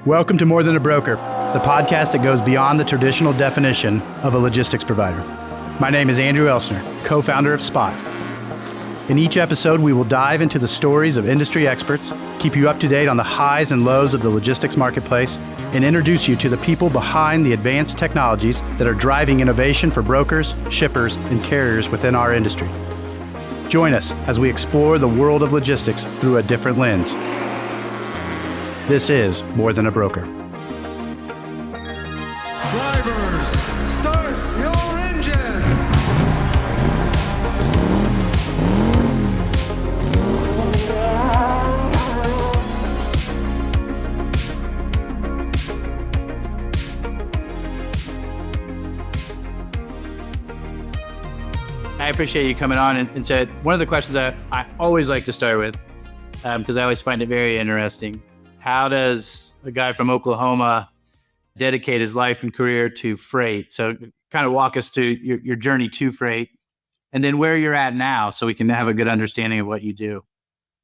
Welcome to More Than a Broker, the podcast that goes beyond the traditional definition of a logistics provider. My name is Andrew Elsener, co-founder of Spot. In each episode, we will dive into the stories of industry experts, keep you up to date on the highs and lows of the logistics marketplace, and introduce you to the people behind the advanced technologies that are driving innovation for brokers, shippers, and carriers within our industry. Join us as we explore the world of logistics through a different lens. This is More Than a Broker. Drivers, start your engine! I appreciate you coming on and said one of the questions that I always like to start with, because I always find it very interesting. How does a guy from Oklahoma dedicate his life and career to freight? So kind of walk us through your journey to freight and then where you're at now so we can have a good understanding of what you do.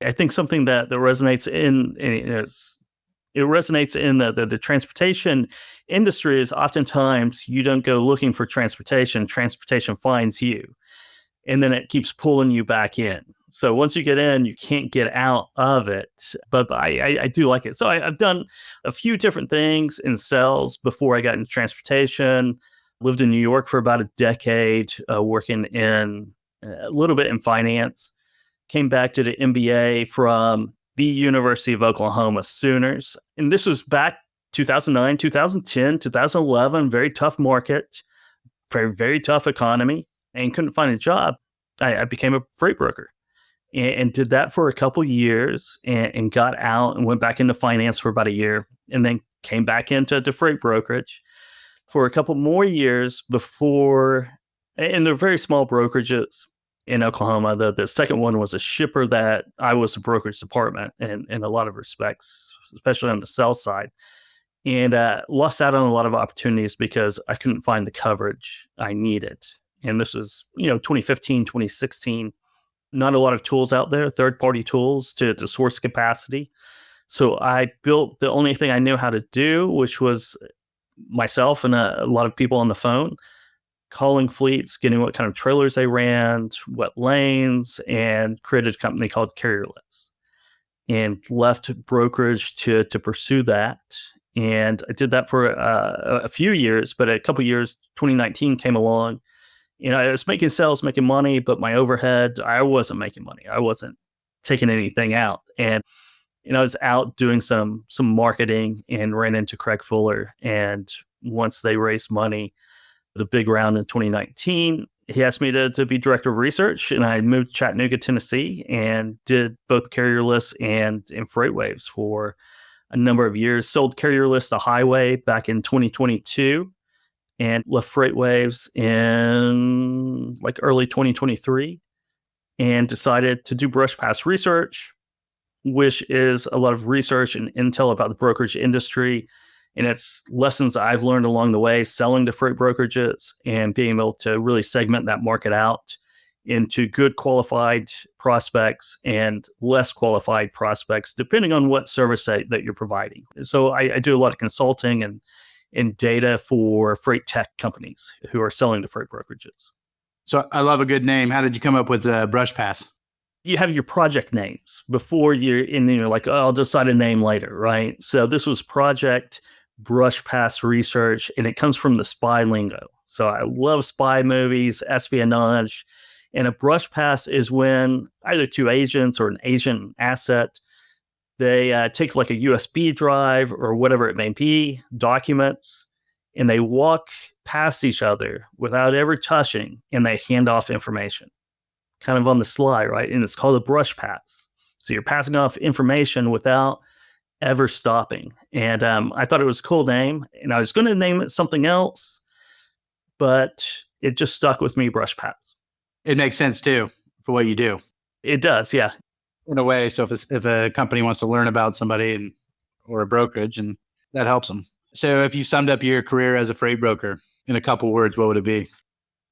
I think something that resonates in the transportation industry is oftentimes you don't go looking for transportation finds you. And then it keeps pulling you back in. So once you get in, you can't get out of it. But I do like it. So I've done a few different things in sales before I got into transportation. Lived in New York for about a decade, working in a little bit in finance. Came back to the MBA from the University of Oklahoma Sooners. And this was back 2009, 2010, 2011, very tough market, very, very tough economy. And couldn't find a job. I became a freight broker and did that for a couple years and got out and went back into finance for about a year and then came back into the freight brokerage for a couple more years before, and they're very small brokerages in Oklahoma. The second one was a shipper that I was a brokerage department in a lot of respects, especially on the sales side. And lost out on a lot of opportunities because I couldn't find the coverage I needed. And this was, 2015, 2016, not a lot of tools out there, third-party tools to source capacity. So I built the only thing I knew how to do, which was myself and a lot of people on the phone, calling fleets, getting what kind of trailers they ran, what lanes, and created a company called Carrierless and left brokerage to pursue that. And I did that for a few years, but a couple years, 2019 came along. I was making sales, making money, but my overhead, I wasn't making money. I wasn't taking anything out. And, I was out doing some marketing and ran into Craig Fuller. And once they raised money, the big round in 2019, he asked me to be director of research. And I moved to Chattanooga, Tennessee, and did both Carrierless and FreightWaves for a number of years. Sold Carrierless to Highway back in 2022. And left FreightWaves in early 2023 and decided to do brush pass research, which is a lot of research and intel about the brokerage industry. And it's lessons I've learned along the way, selling to freight brokerages and being able to really segment that market out into good qualified prospects and less qualified prospects, depending on what service that you're providing. So I do a lot of consulting and data for freight tech companies who are selling to freight brokerages. So I love a good name. How did you come up with Brush Pass? You have your project names before you're in there, you're like, oh, I'll decide a name later, right? So this was Project Brush Pass Research, and it comes from the spy lingo. So I love spy movies, espionage, and a brush pass is when either two agents or an agent asset, they take like a USB drive or whatever it may be, documents, and they walk past each other without ever touching, and they hand off information, kind of on the sly, right? And it's called a brush pass. So you're passing off information without ever stopping. And I thought it was a cool name, and I was going to name it something else, but it just stuck with me, brush pass. It makes sense too for what you do. It does, yeah. In a way, so if a company wants to learn about somebody or a brokerage, and that helps them. So if you summed up your career as a freight broker in a couple words, what would it be?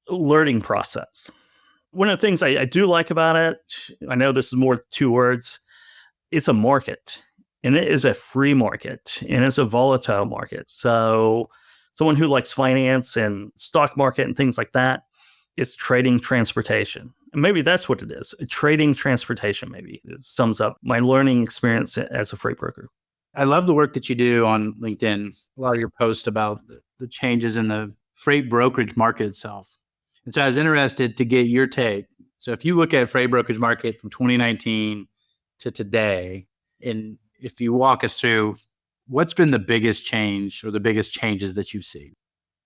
Learning process. One of the things I do like about it, I know this is more 2 words, it's a market. And it is a free market and it's a volatile market. So someone who likes finance and stock market and things like that is trading transportation. And maybe that's what it is. Trading transportation maybe sums up my learning experience as a freight broker. I love the work that you do on LinkedIn. A lot of your posts about the changes in the freight brokerage market itself. And so I was interested to get your take. So if you look at freight brokerage market from 2019 to today, and if you walk us through what's been the biggest change or the biggest changes that you've seen?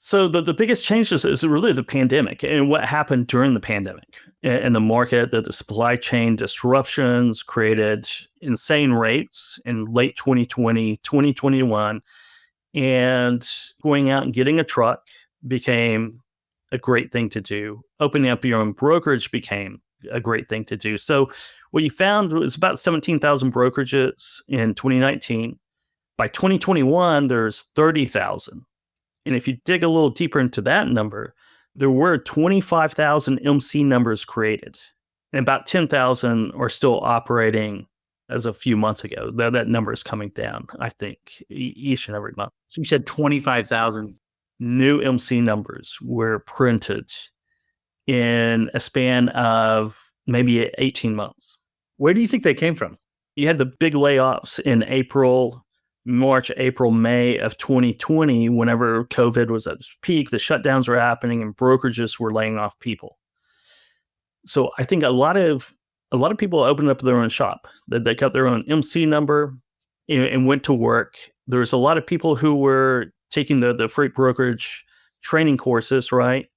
So the biggest change is really the pandemic and what happened during the pandemic and the market, that the supply chain disruptions created insane rates in late 2020, 2021, and going out and getting a truck became a great thing to do. Opening up your own brokerage became a great thing to do. So what you found was about 17,000 brokerages in 2019. By 2021, there's 30,000. And if you dig a little deeper into that number, there were 25,000 MC numbers created, and about 10,000 are still operating as a few months ago. That number is coming down, I think, each and every month. So you said 25,000 new MC numbers were printed in a span of maybe 18 months. Where do you think they came from? You had the big layoffs in March, April, May of 2020, whenever COVID was at its peak, the shutdowns were happening and brokerages were laying off people. So I think a lot of people opened up their own shop. They got their own MC number and went to work. There's a lot of people who were taking the freight brokerage training courses, right?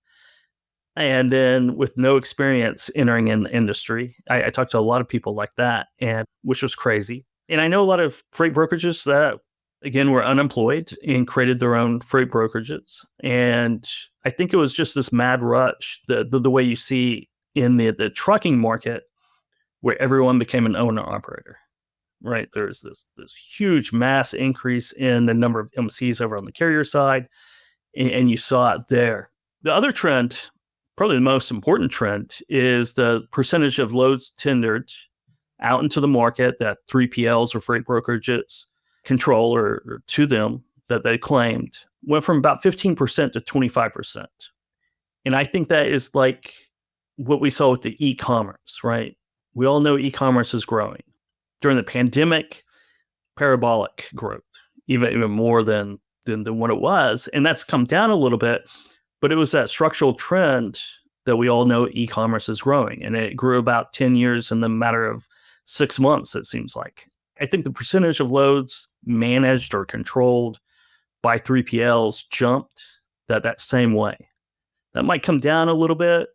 And then with no experience entering in the industry. I talked to a lot of people like that, and which was crazy. And I know a lot of freight brokerages that, again, were unemployed and created their own freight brokerages. And I think it was just this mad rush, the way you see in the trucking market, where everyone became an owner-operator, right? There's this huge mass increase in the number of MCs over on the carrier side, and you saw it there. The other trend, probably the most important trend, is the percentage of loads tendered out into the market that 3PLs or freight brokerages control or to them that they claimed went from about 15% to 25%. And I think that is like what we saw with the e-commerce, right? We all know e-commerce is growing. During the pandemic, parabolic growth, even more than what it was. And that's come down a little bit, but it was that structural trend that we all know e-commerce is growing. And it grew about 10 years in the matter of 6 months, it seems like. I think the percentage of loads managed or controlled by 3PLs jumped that same way. That might come down a little bit,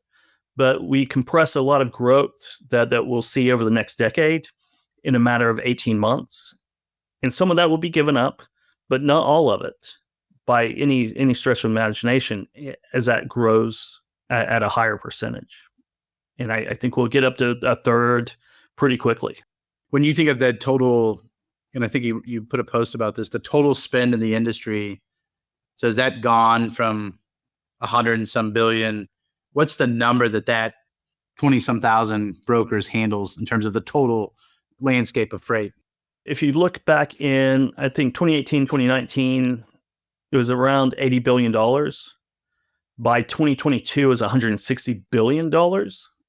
but we compress a lot of growth that we'll see over the next decade in a matter of 18 months. And some of that will be given up, but not all of it by any stretch of imagination as that grows at a higher percentage. And I think we'll get up to a third pretty quickly. When you think of that total, and I think you put a post about this, the total spend in the industry, so has that gone from 100 and some billion? What's the number that 20 some thousand brokers handles in terms of the total landscape of freight? If you look back in, I think 2018, 2019, it was around $80 billion. By 2022, it was $160 billion.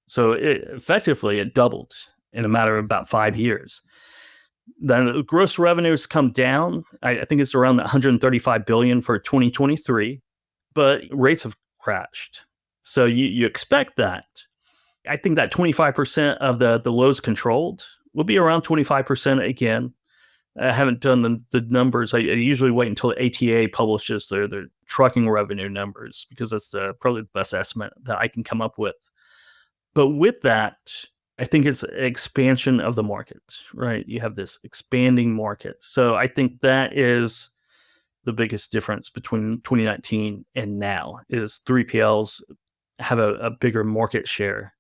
So effectively, it doubled in a matter of about 5 years. Then the gross revenues come down. I think it's around $135 billion for 2023, but rates have crashed. So you expect that. I think that 25% of the loads controlled will be around 25% again. I haven't done the numbers. I usually wait until ATA publishes their trucking revenue numbers because that's probably the best estimate that I can come up with. But with that, I think it's an expansion of the market, right? You have this expanding market. So I think that is the biggest difference between 2019 and now is 3PLs have a bigger market share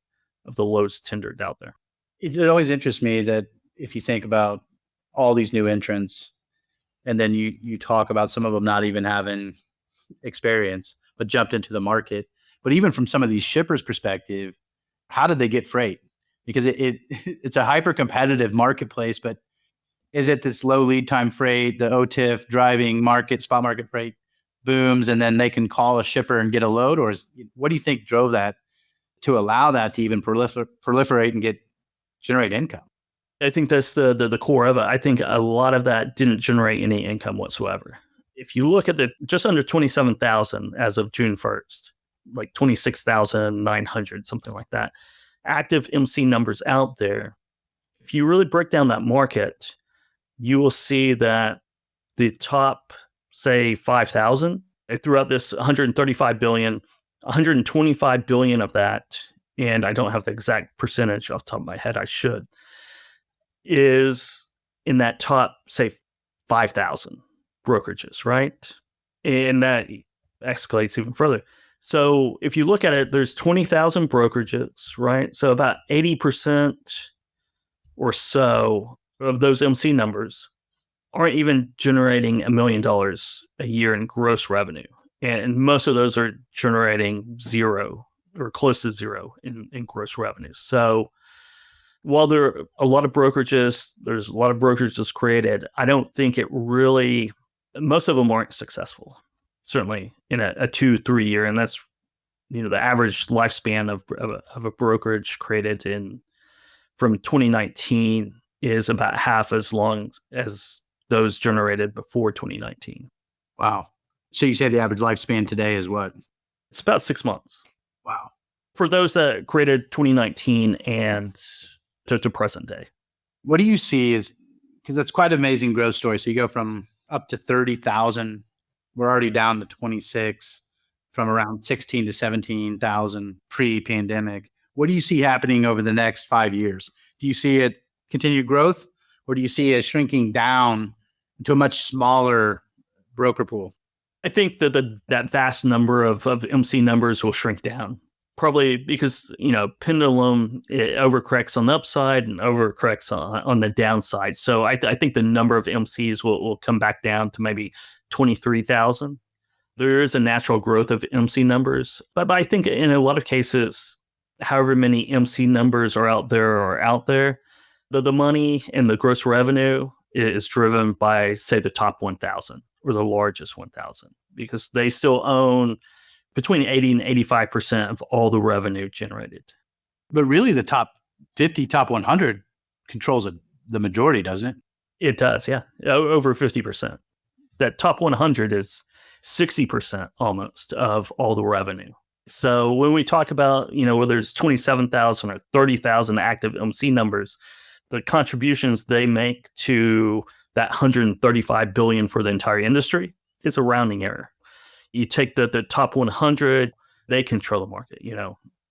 of the loads tendered out there. It always interests me that if you think about all these new entrants, and then you talk about some of them not even having experience, but jumped into the market. But even from some of these shippers' perspective, how did they get freight? Because it's a hyper competitive marketplace, but Is it this low lead time freight, the OTIF driving market, spot market freight booms, and then they can call a shipper and get a load? Or what do you think drove that to allow that to even proliferate and generate income? I think that's the core of it. I think a lot of that didn't generate any income whatsoever. If you look at the just under 27,000 as of June 1st, like 26,900, something like that, active MC numbers out there. If you really break down that market, you will see that the top, say, 5,000, they threw out this 135 billion, 125 billion of that, and I don't have the exact percentage off the top of my head, I should, is in that top, say, 5,000 brokerages, right? And that escalates even further. So if you look at it, there's 20,000 brokerages, right? So about 80% or so of those MC numbers aren't even generating $1 million a year in gross revenue. And most of those are generating zero or close to zero in gross revenue. So while there are a lot of brokerages, there's a lot of brokerages created, I don't think it really, most of them aren't successful, certainly in a 2-3 year. And that's, the average lifespan of a brokerage created from 2019 is about half as long as those generated before 2019. Wow. So you say the average lifespan today is what? It's about 6 months. Wow. For those that created 2019 and to present day. What do you see is, because that's quite an amazing growth story. So you go from up to 30,000. We're already down to 26, from around 16 to 17,000 pre-pandemic. What do you see happening over the next 5 years? Do you see it continued growth, or do you see it shrinking down to a much smaller broker pool? I think that that vast number of MC numbers will shrink down, probably because, pendulum, it overcorrects on the upside and overcorrects on the downside. So I think the number of MCs will come back down to maybe 23,000. There is a natural growth of MC numbers, but I think in a lot of cases, however many MC numbers are out there, the money and the gross revenue is driven by, say, the top 1,000 or the largest 1,000, because they still own between 80 and 85% of all the revenue generated. But really the top 50, top 100 controls the majority, doesn't it? It does, yeah. Over 50%. That top 100 is 60% almost of all the revenue. So when we talk about, whether it's 27,000 or 30,000 active MC numbers, the contributions they make to that 135 billion for the entire industry is a rounding error. You take the top 100, they control the market.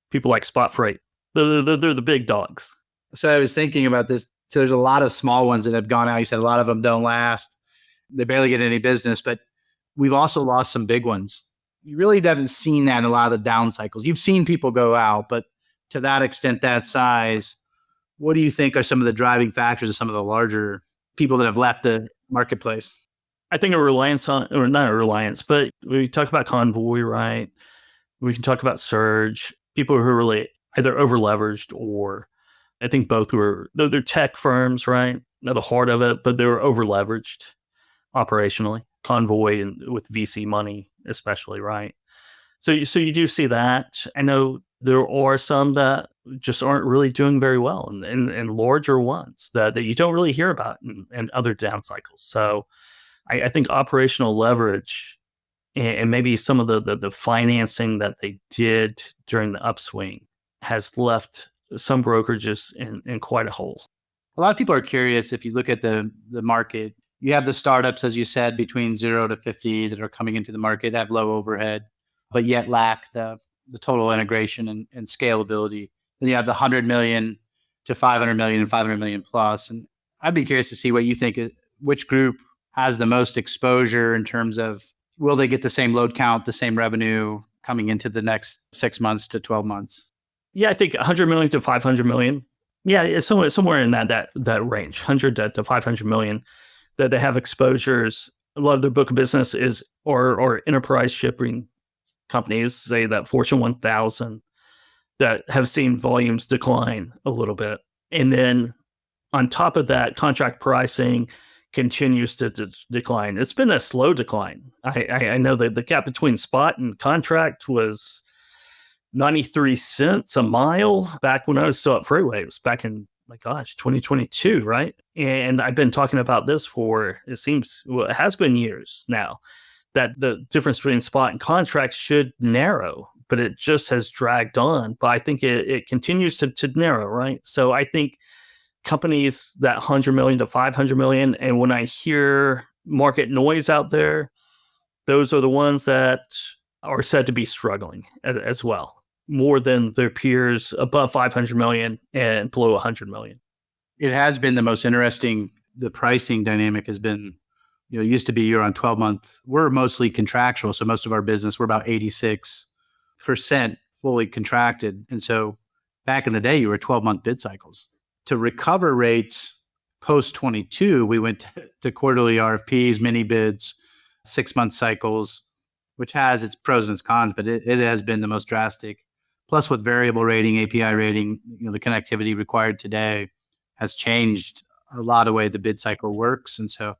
People like Spot Freight, they're the big dogs. So I was thinking about this. So there's a lot of small ones that have gone out. You said a lot of them don't last. They barely get any business, but we've also lost some big ones. You really haven't seen that in a lot of the down cycles. You've seen people go out, but to that extent, that size, what do you think are some of the driving factors of some of the larger people that have left the marketplace? I think a reliance on, or not a reliance, but we talk about Convoy, right? We can talk about Surge, people who are really either over leveraged, or I think both they're tech firms, right? They're the heart of it, but they were over leveraged operationally. Convoy and with VC money, especially, right? So you do see that. I know there are some that just aren't really doing very well, and larger ones that you don't really hear about in other down cycles. So I think operational leverage and maybe some of the financing that they did during the upswing has left some brokerages in quite a hole. A lot of people are curious. If you look at the market, you have the startups, as you said, between 0 to 50 that are coming into the market, have low overhead, but yet lack the total integration and scalability. Then you have the 100 million to 500 million and 500 million plus. And I'd be curious to see what you think, which group has the most exposure in terms of, will they get the same load count, the same revenue coming into the next 6 months to 12 months? Yeah, I think 100 million to 500 million. Yeah, it's somewhere in that range, 100 to 500 million, that they have exposures. A lot of their book of business is or enterprise shipping companies, say that Fortune 1000, that have seen volumes decline a little bit. And then On top of that, contract pricing continues to decline. It's been a slow decline. I know that the gap between spot and contract was 93 cents a mile back when I was still at Freeway. It was back in, my gosh, 2022, right? And I've been talking about this for, it seems, well, it has been years now, that the difference between spot and contract should narrow, but it just has dragged on. But I think it continues to narrow, right? So I think companies that 100 million to 500 million, and when I hear market noise out there, those are the ones that are said to be struggling as well, more than their peers above 500 million and below 100 million. It has been the most interesting. The pricing dynamic has been, it used to be you're on 12-month. We're mostly contractual. So most of our business, we're about 86% fully contracted. And so back in the day, you were 12-month bid cycles. To recover rates post 22, we went to quarterly RFPs, mini bids, 6-month cycles, which has its pros and its cons, but it has been the most drastic. Plus with variable rating, API rating, the connectivity required today has changed a lot of way the bid cycle works. And so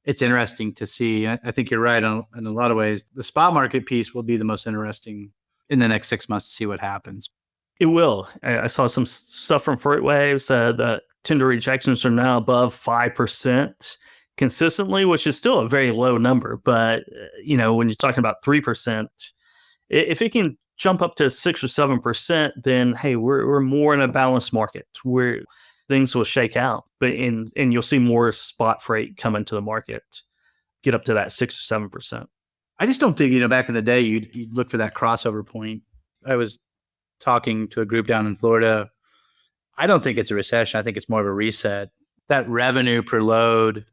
it's interesting to see. I think you're right in a lot of ways. The spot market piece will be the most interesting in the next 6 months to see what happens. It will. I saw some stuff from FreightWaves. The tender rejections are now above 5% consistently, which is still a very low number. But, when you're talking about 3%, if it can jump up to 6 or 7%, then, hey, we're more in a balanced market where things will shake out. But and you'll see more spot freight come into the market, get up to that 6 or 7%. I just don't think, back in the day, you'd look for that crossover point. I was talking to a group down in Florida. I don't think it's a recession. I think it's more of a reset. That revenue per load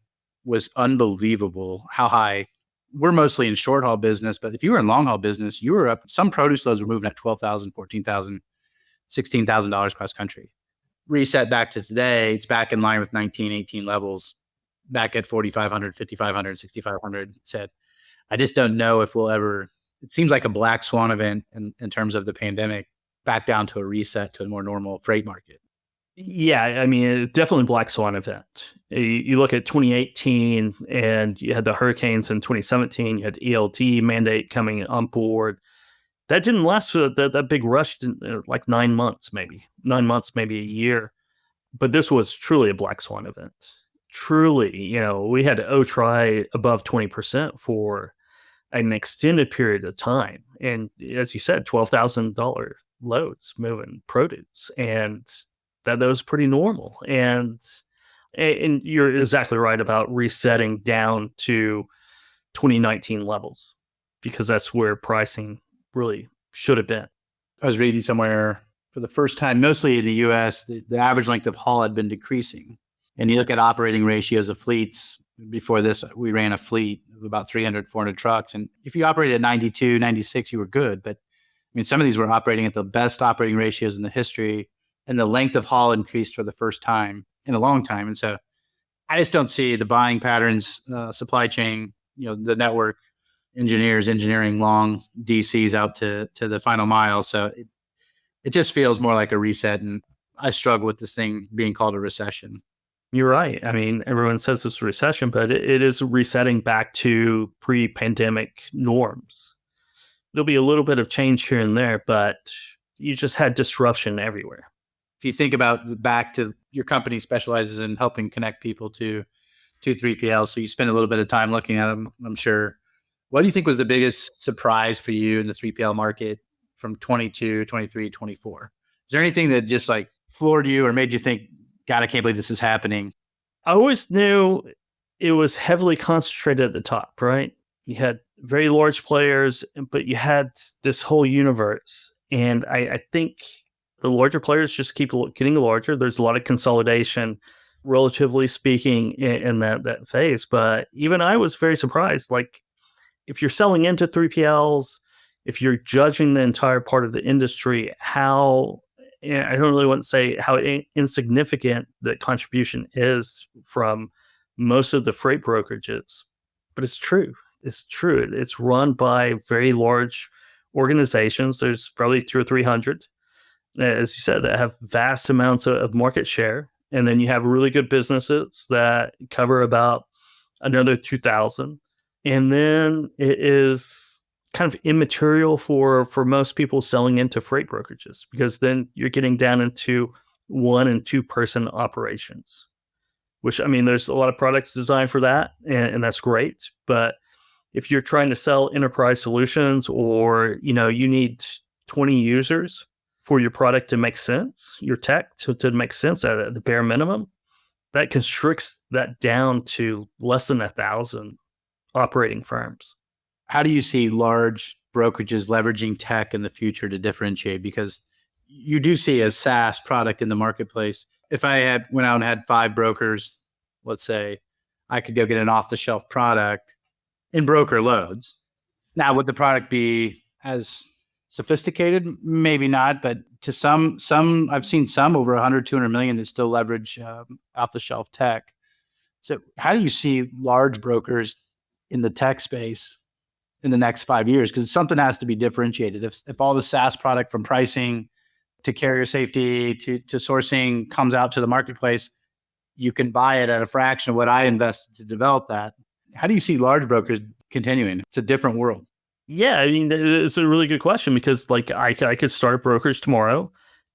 was unbelievable, how high. We're mostly in short haul business, but if you were in long haul business, you were up. Some produce loads were moving at $12,000, $14,000, $16,000 cross country. Reset back to today, it's back in line with 19, 18 levels, back at 4,500, 5,500, 6,500. Said, I just don't know if we'll ever, it seems like a black swan event in terms of the pandemic, back down to a reset to a more normal freight market. Yeah, I mean, definitely black swan event. You look at 2018 and you had the hurricanes in 2017, you had the ELD mandate coming on board. That didn't last for that big rush, like 9 months, maybe a year. But this was truly a black swan event. Truly, we had OTRI above 20% for an extended period of time. And as you said, $12,000 loads moving produce. And that was pretty normal. And you're exactly right about resetting down to 2019 levels, because that's where pricing really should have been. I was reading somewhere for the first time, mostly in the US, the average length of haul had been decreasing. And you look at operating ratios of fleets. Before this, we ran a fleet of about 300, 400 trucks. And if you operated at 92, 96, you were good. But some of these were operating at the best operating ratios in the history. And the length of haul increased for the first time in a long time. And so I just don't see the buying patterns, supply chain, the network engineers engineering long DCs out to the final mile. So it just feels more like a reset. And I struggle with this thing being called a recession. You're right. Everyone says it's a recession, but it is resetting back to pre-pandemic norms. There'll be a little bit of change here and there, but you just had disruption everywhere. If you think about back to your company specializes in helping connect people to 3PL, so you spend a little bit of time looking at them, I'm sure. What do you think was the biggest surprise for you in the 3PL market from 22, 23, 24? Is there anything that just like floored you or made you think, God, I can't believe this is happening? I always knew it was heavily concentrated at the top, right? You had very large players, but you had this whole universe. And I think the larger players just keep getting larger. There's a lot of consolidation, relatively speaking, in that phase. But even I was very surprised. Like, if you're selling into 3PLs, if you're judging the entire part of the industry, how, I don't really want to say how insignificant the contribution is from most of the freight brokerages, but it's true. It's true. It's run by very large organizations. There's probably 200 or 300, as you said, that have vast amounts of market share. And then you have really good businesses that cover about another 2,000. And then it is kind of immaterial for most people selling into freight brokerages, because then you're getting down into 1 and 2 person operations, which, I mean, there's a lot of products designed for that, and that's great. But if you're trying to sell enterprise solutions, or, you need 20 users for your product to make sense, your tech to make sense at the bare minimum, that constricts that down to less than 1,000 operating firms. How do you see large brokerages leveraging tech in the future to differentiate? Because you do see a SaaS product in the marketplace. If I went out and had 5 brokers, let's say, I could go get an off-the-shelf product in broker loads. Now, would the product be as sophisticated? Maybe not, but to some I've seen some over 100, 200 million that still leverage off-the-shelf tech. So how do you see large brokers in the tech space in the next 5 years? Because something has to be differentiated. If all the SaaS product, from pricing to carrier safety to sourcing, comes out to the marketplace, you can buy it at a fraction of what I invested to develop that. How do you see large brokers continuing? It's a different world. Yeah, I mean, it's a really good question, because like I could start brokers tomorrow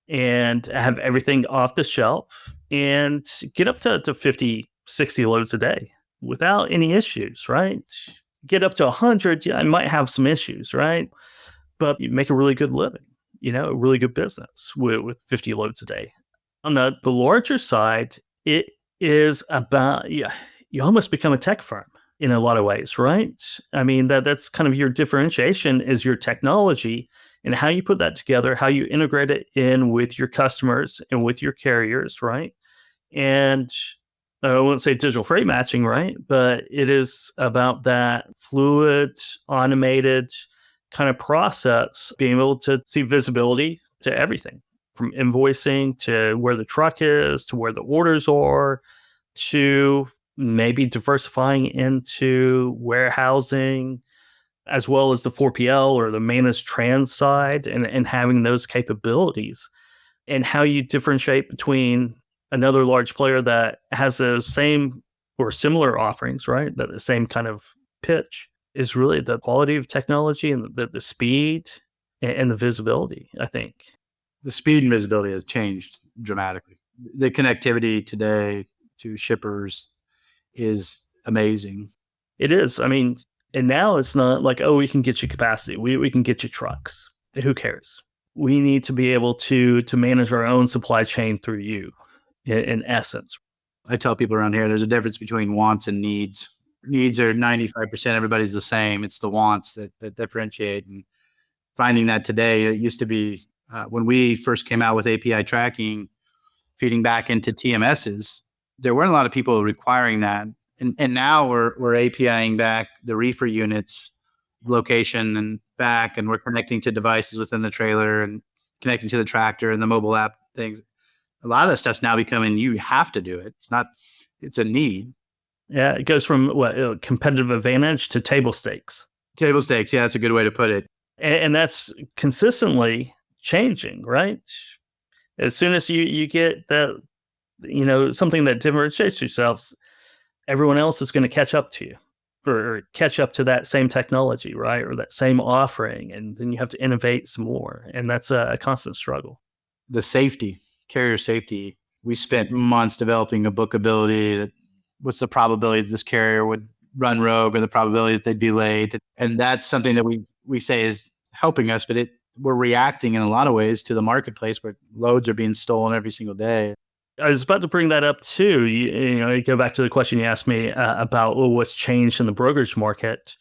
and have everything off the shelf and get up to 50, 60 loads a day without any issues, right? Get up to 100, I might have some issues, right? But you make a really good living, a really good business with 50 loads a day. On the larger side, it is about, you almost become a tech firm in a lot of ways, right? I mean, that's kind of your differentiation, is your technology and how you put that together, how you integrate it in with your customers and with your carriers, right? And I won't say digital freight matching, right? But it is about that fluid, automated kind of process, being able to see visibility to everything, from invoicing to where the truck is, to where the orders are, to maybe diversifying into warehousing, as well as the 4PL or the managed trans side, and having those capabilities, and how you differentiate between another large player that has the same or similar offerings, right? That the same kind of pitch, is really the quality of technology and the speed and the visibility, I think. The speed and visibility has changed dramatically. The connectivity today to shippers is amazing. It is. I mean, and now it's not like, oh, we can get you capacity. We can get you trucks. Who cares? We need to be able to manage our own supply chain through you, in essence. I tell people around here, there's a difference between wants and needs. Needs are 95%. Everybody's the same. It's the wants that differentiate. And finding that today, it used to be when we first came out with API tracking, feeding back into TMSs, there weren't a lot of people requiring that. And now we're APIing back the reefer units, location and back, and we're connecting to devices within the trailer and connecting to the tractor and the mobile app things. A lot of that stuff's now becoming, you have to do it. It's a need. Yeah, it goes from competitive advantage to table stakes. Table stakes, yeah, that's a good way to put it. And that's consistently changing, right? As soon as you get that, something that differentiates yourselves, everyone else is going to catch up to you, or catch up to that same technology, right? Or that same offering. And then you have to innovate some more. And that's a constant struggle. The safety, carrier safety, we spent months developing a bookability that what's the probability that this carrier would run rogue, or the probability that they'd be late. And that's something that we say is helping us, but we're reacting in a lot of ways to the marketplace where loads are being stolen every single day. I was about to bring that up too. You go back to the question you asked me about what's changed in the brokerage market.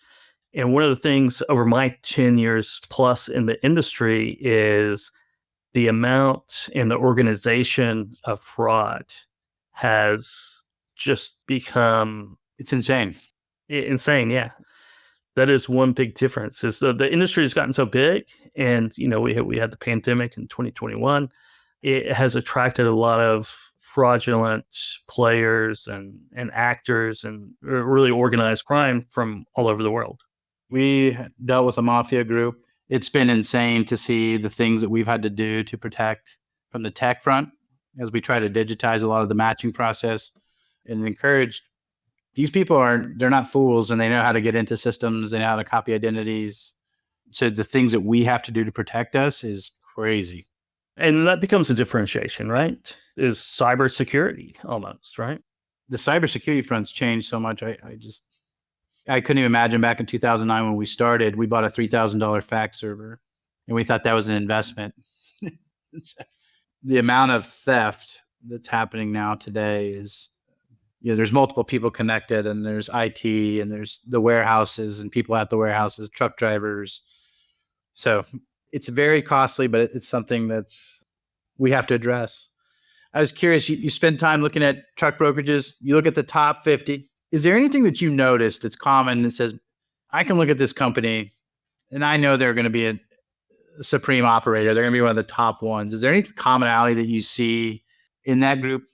And one of the things over my 10 years plus in the industry is the amount and the organization of fraud has just become... It's insane. Insane, yeah. That is one big difference, is the industry has gotten so big, and we had the pandemic in 2021. It has attracted a lot of fraudulent players and actors and really organized crime from all over the world. We dealt with a mafia group. It's been insane to see the things that we've had to do to protect from the tech front. as we try to digitize a lot of the matching process and encourage these people they're not fools, and they know how to get into systems. They know how to copy identities. So the things that we have to do to protect us is crazy. And that becomes a differentiation, right? Is cybersecurity almost, right? The cybersecurity front's changed so much. I couldn't even imagine back in 2009 when we started, we bought a $3,000 fax server and we thought that was an investment. The amount of theft that's happening now today is, there's multiple people connected, and there's IT, and there's the warehouses and people at the warehouses, truck drivers. So it's very costly, but it's something we have to address. I was curious, you spend time looking at truck brokerages, you look at the top 50. Is there anything that you noticed that's common that says, I can look at this company and I know they're going to be a supreme operator. They're going to be one of the top ones. Is there any commonality that you see in that group?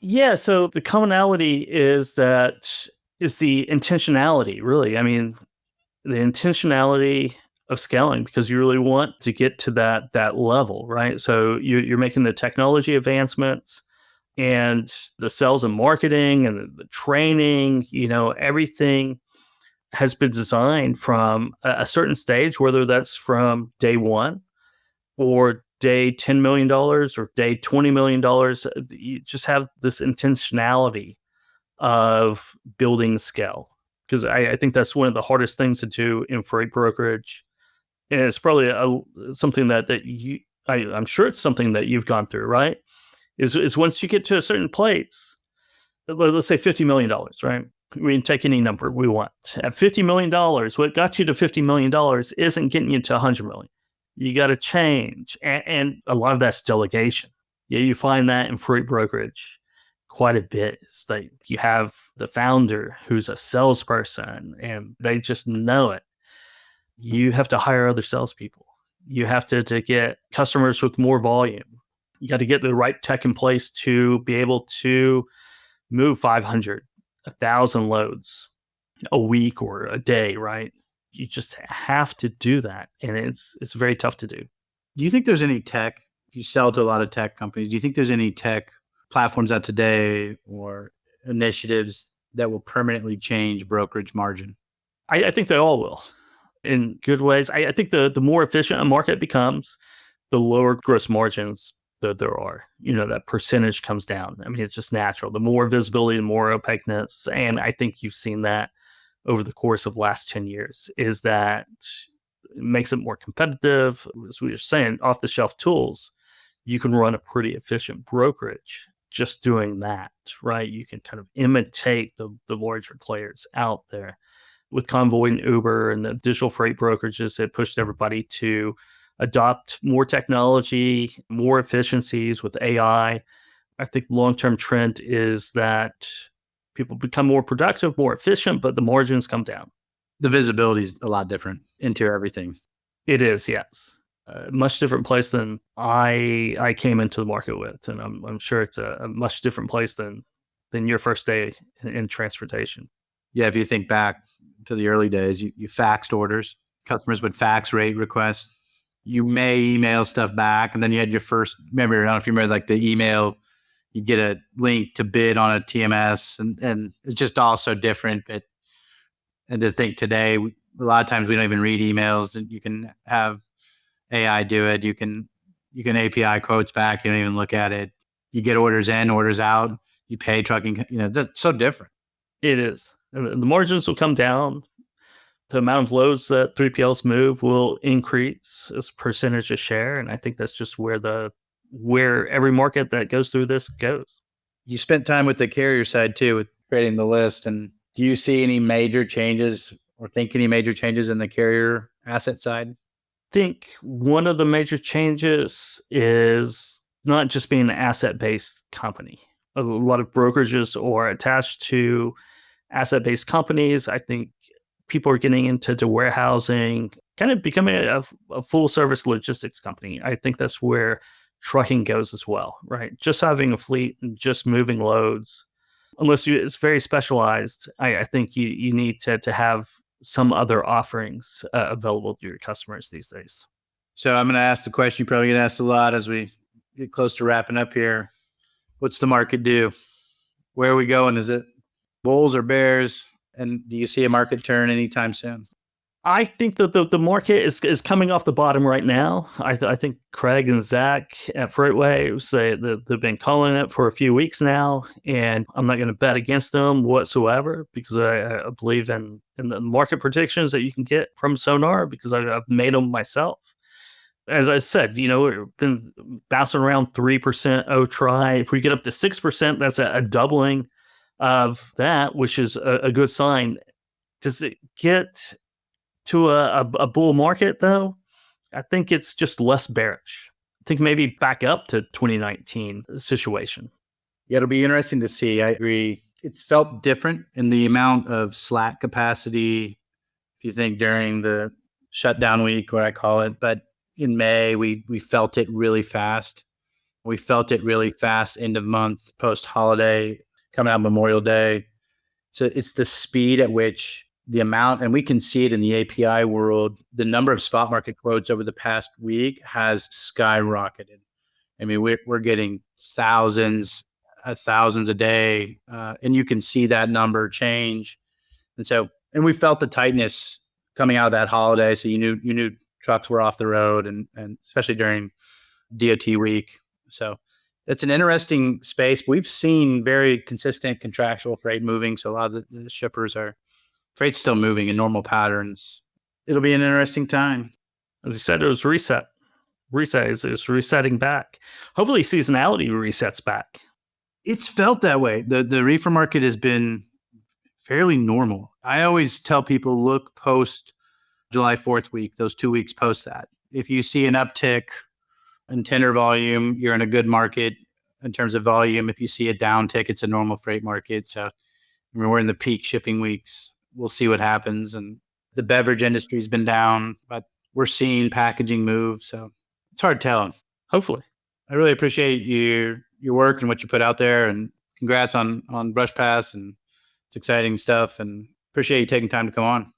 Yeah. So the commonality is the intentionality, really. I mean, the intentionality of scaling, because you really want to get to that level, right? So you're making the technology advancements and the sales and marketing and the training, everything has been designed from a certain stage, whether that's from day one or day $10 million or day $20 million. You just have this intentionality of building scale. Because I think that's one of the hardest things to do in freight brokerage. And it's probably something that I'm sure it's something that you've gone through, right? Is once you get to a certain place, let's say $50 million, right? We can take any number we want. At $50 million, what got you to $50 million isn't getting you to $100 million. You got to change. And a lot of that's delegation. Yeah, you find that in freight brokerage quite a bit. It's like you have the founder who's a salesperson and they just know it. You have to hire other salespeople. You have to get customers with more volume. You got to get the right tech in place to be able to move 500, 1,000 loads a week or a day, right? You just have to do that. And it's very tough to do. Do you think there's any tech, you sell to a lot of tech companies, do you think there's any tech platforms out today or initiatives that will permanently change brokerage margin? I think they all will in good ways. I think the more efficient a market becomes, the lower gross margins that there are. That percentage comes down. I mean, it's just natural. The more visibility, the more opaqueness. And I think you've seen that over the course of the last 10 years, is that it makes it more competitive. As we were saying, off-the-shelf tools, you can run a pretty efficient brokerage just doing that, right? You can kind of imitate the larger players out there. With Convoy and Uber and the digital freight brokerages, it pushed everybody to adopt more technology, more efficiencies with AI. I think long-term trend is that people become more productive, more efficient, but the margins come down. The visibility is a lot different into everything. It is, yes. A much different place than I came into the market with. And I'm sure it's a much different place than your first day in transportation. Yeah, if you think back to the early days, you faxed orders. Customers would fax rate requests. You may email stuff back, and then you had your first, I don't know if you remember, like the email, you get a link to bid on a TMS, and it's just all so different. And to think today, a lot of times we don't even read emails, and you can have AI do it. You can API quotes back. You don't even look at it. You get orders in, orders out. You pay trucking. That's so different. It is. And the margins will come down. The amount of loads that 3PLs move will increase as a percentage of share. And I think that's just where every market that goes through this goes. You spent time with the carrier side too, with creating the list. And do you see any major changes or think any major changes in the carrier asset side? I think one of the major changes is not just being an asset-based company. A lot of brokerages are attached to asset-based companies. I think people are getting into warehousing, kind of becoming a full-service logistics company. I think that's where trucking goes as well, right? Just having a fleet and just moving loads, unless it's very specialized, I think you need to have some other offerings available to your customers these days. So I'm going to ask the question you probably get asked a lot as we get close to wrapping up here. What's the market do? Where are we going? Is it bulls or bears? And do you see a market turn anytime soon? I think that the market is coming off the bottom right now. I think Craig and Zach at Freightway say that they've been calling it for a few weeks now, and I'm not going to bet against them whatsoever because I believe in the market predictions that you can get from Sonar because I've made them myself. As I said, we've been bouncing around 3% O-Tri. If we get up to 6%, that's a doubling of that, which is a good sign. Does it get to a bull market, though? I think it's just less bearish. I think maybe back up to 2019 situation. Yeah, it'll be interesting to see. I agree. It's felt different in the amount of slack capacity, if you think during the shutdown week, what I call it. But in May, we felt it really fast. We felt it really fast end of month, post-holiday, coming out Memorial Day. So it's the speed at which the amount, and we can see it in the API world, the number of spot market quotes over the past week has skyrocketed. I mean, we're getting thousands a day, and you can see that number change. And we felt the tightness coming out of that holiday. So you knew trucks were off the road, and especially during DOT week. So it's an interesting space. We've seen very consistent contractual freight moving. So a lot of the shippers freight's still moving in normal patterns. It'll be an interesting time. As you said, it was reset. It's resetting back. Hopefully seasonality resets back. It's felt that way. The reefer market has been fairly normal. I always tell people, look post July 4th week, those 2 weeks post that. If you see an uptick in tender volume, you're in a good market in terms of volume. If you see a downtick, it's a normal freight market. So we're in the peak shipping weeks. We'll see what happens. And the beverage industry has been down, but we're seeing packaging move. So it's hard telling. Hopefully. I really appreciate your work and what you put out there. And congrats on Brush Pass. And it's exciting stuff. And appreciate you taking time to come on.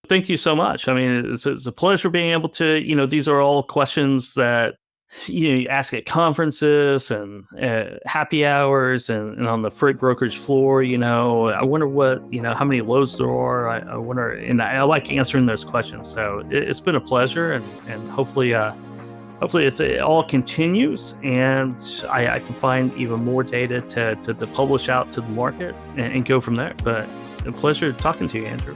Thank you so much. I mean, it's a pleasure being able to, these are all questions that you ask at conferences and happy hours and on the freight brokerage floor. I wonder what, how many loads there are. I wonder, and I like answering those questions. So it's been a pleasure, and hopefully it all continues, and I can find even more data to publish out to the market and go from there. But a pleasure talking to you, Andrew.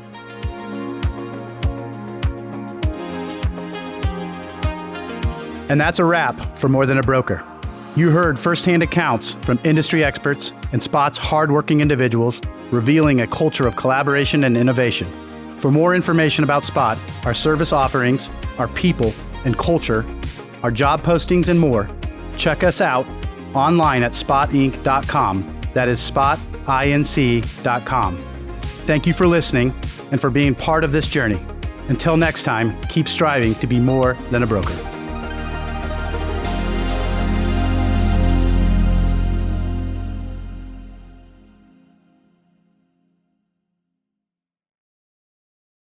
And that's a wrap for More Than a Broker. You heard firsthand accounts from industry experts and Spot's hardworking individuals, revealing a culture of collaboration and innovation. For more information about Spot, our service offerings, our people and culture, our job postings, and more, check us out online at spotinc.com. That is spotinc.com. Thank you for listening and for being part of this journey. Until next time, keep striving to be more than a broker.